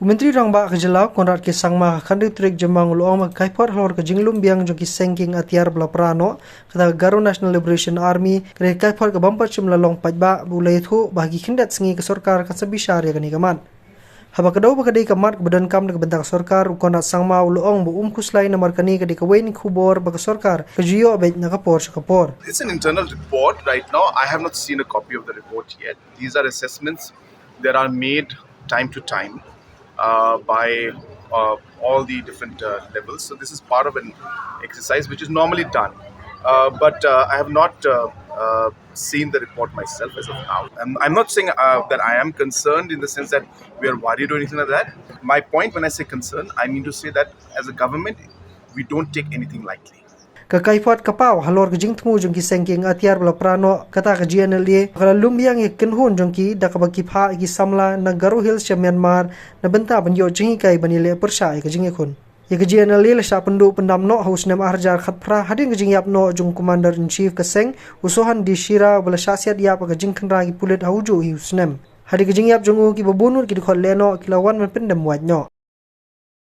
Menteri Rangba Gnla Konrad ke Sangma Khandu Trik Jemang Luang Kaipot Halor ke Jinglum Biang Joki Seng Kieng Atiar Belaprano kata Garo National Liberation Army kere Kaipot ke bampat jumlah long pajba bulai thu bagi kindat sengi ke Sorkar kan sebisar ya kani kaman. Haba kedau bakadai kamat kebadan kam ke bentak Sorkar Konrad Sangma Luang bu kuslai nomor kani ke dikawain kubor bagi Sorkar ke jiyo abet nakapor sekapor. It's an internal report right now. I have not seen a copy of the report yet. These are assessments that are made time to time by all the different levels. So this is part of an exercise which is normally done. But I have not seen the report myself as of now. I'm not saying that I am concerned in the sense that we are worried or anything like that. My point when I say concern, I mean to say that as a government, we don't take anything lightly. Kakaipot kapau halor ke jingtmu jongki sengking atiar belaprano kata ke Gnla kalau lumbiang ye kenhun jongki dak bagi pha ki samla na Garo Hills Myanmar na benta banyo jingi kai banile persai ke jingi khun ye ke Gnla le sa pendu pendam no haus nem arjar khat phra hading ke jingyap no jong commander in chief ke Seng usohan di Shira bala syasiat ya pa ke jingkhnra ki pulit hauju hi usnem hadi ke jingyap jongu ki babunur ki khol leno kilawan men pendam wat nyo